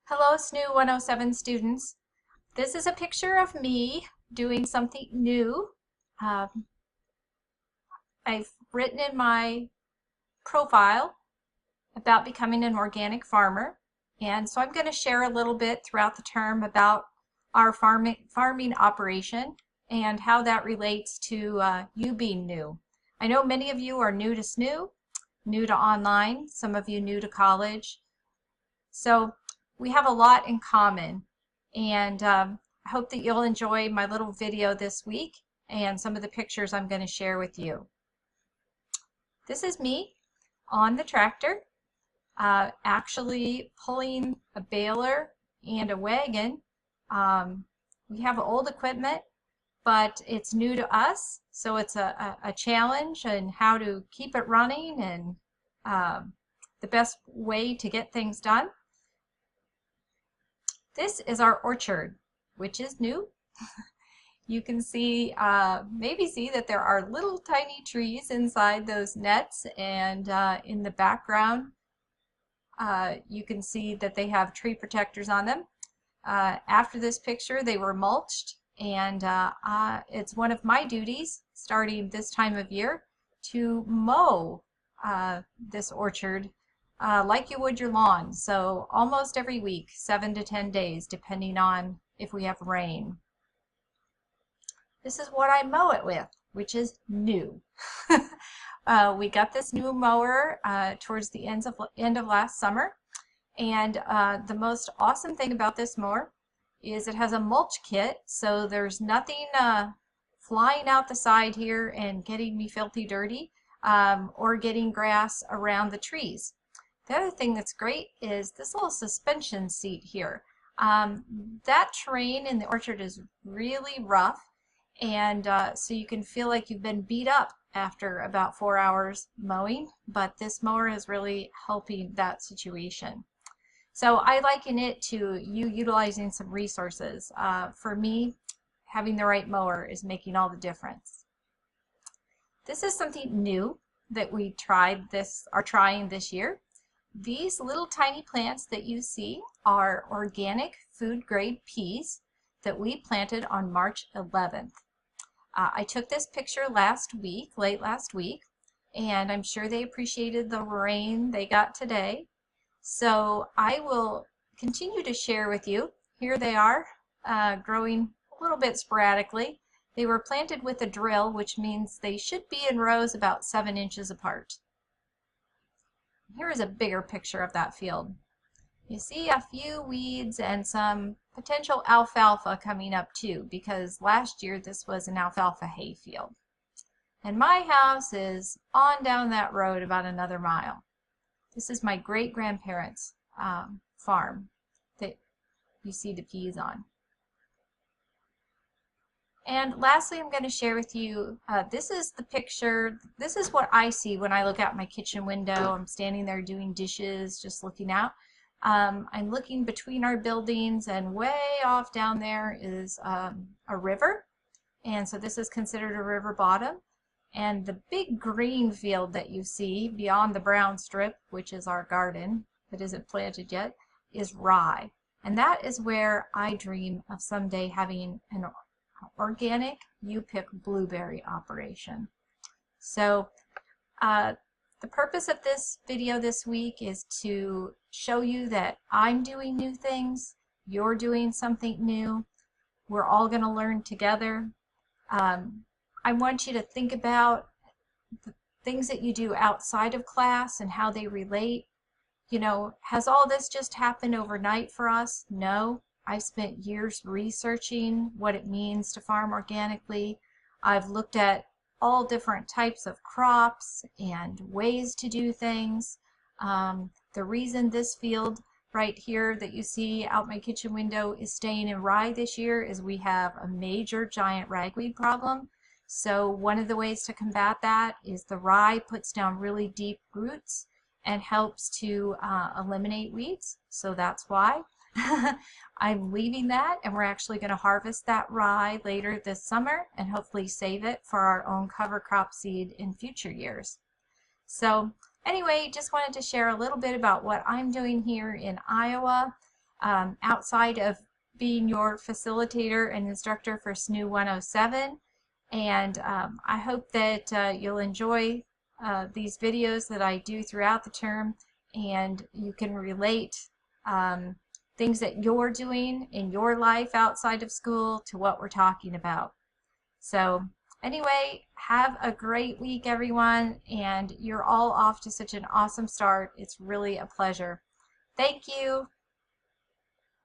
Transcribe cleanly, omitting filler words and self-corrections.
Hello, SNU 107 students. This is a picture of me doing something new. Um, I've written in my profile about becoming an organic farmer, and so I'm going to share a little bit throughout the term about our farming operation and how that relates to you being new. I know many of you are new to SNU, new to online, some of you new to college. So we have a lot in common, and I hope that you'll enjoy my little video this week and some of the pictures I'm going to share with you. This is me on the tractor, actually pulling a baler and a wagon. We have old equipment, but it's new to us, so it's a challenge in how to keep it running and the best way to get things done. This is our orchard, which is new. You can see, maybe see that there are little tiny trees inside those nets, and in the background you can see that they have tree protectors on them. After this picture they were mulched, and it's one of my duties starting this time of year to mow this orchard like you would your lawn. So almost every week, 7 to 10 days, depending on if we have rain. This is what I mow it with, which is new. We got this new mower towards the end of last summer, and the most awesome thing about this mower is it has a mulch kit, so there's nothing flying out the side here and getting me filthy dirty or getting grass around the trees. The other thing that's great is this little suspension seat here. That terrain in the orchard is really rough, and so you can feel like you've been beat up after about 4 hours mowing, but this mower is really helping that situation. So I liken it to you utilizing some resources. For me, having the right mower is making all the difference. This is something new that we are trying this year. These little tiny plants that you see are organic food grade peas that we planted on March 11th. I took this picture late last week, and I'm sure they appreciated the rain they got today. So I will continue to share with you. Here they are, growing a little bit sporadically. They were planted with a drill, which means they should be in rows about 7 inches apart. Here is a bigger picture of that field. You see a few weeds and some potential alfalfa coming up too, because last year this was an alfalfa hay field. And my house is on down that road about another mile. This is my great-grandparents' farm that you see the peas on. And lastly, I'm going to share with you, this is the picture, this is what I see when I look out my kitchen window. I'm standing there doing dishes, just looking out. I'm looking between our buildings, and way off down there is a river. And so this is considered a river bottom. And the big green field that you see beyond the brown strip, which is our garden that isn't planted yet, is rye. And that is where I dream of someday having an organic you-pick blueberry operation. So the purpose of this video this week is to show you that I'm doing new things, you're doing something new, we're all going to learn together. I want you to think about the things that you do outside of class and how they relate. You know, has all this just happened overnight for us? No. I've spent years researching what it means to farm organically. I've looked at all different types of crops and ways to do things. The reason this field right here that you see out my kitchen window is staying in rye this year is we have a major giant ragweed problem. So one of the ways to combat that is the rye puts down really deep roots and helps to eliminate weeds. So that's why. I'm leaving that, and we're actually going to harvest that rye later this summer and hopefully save it for our own cover crop seed in future years. So anyway, just wanted to share a little bit about what I'm doing here in Iowa. outside of being your facilitator and instructor for SNU 107. And I hope that you'll enjoy these videos that I do throughout the term, and you can relate things that you're doing in your life outside of school to what we're talking about. So anyway, have a great week, everyone, and you're all off to such an awesome start. It's really a pleasure. Thank you.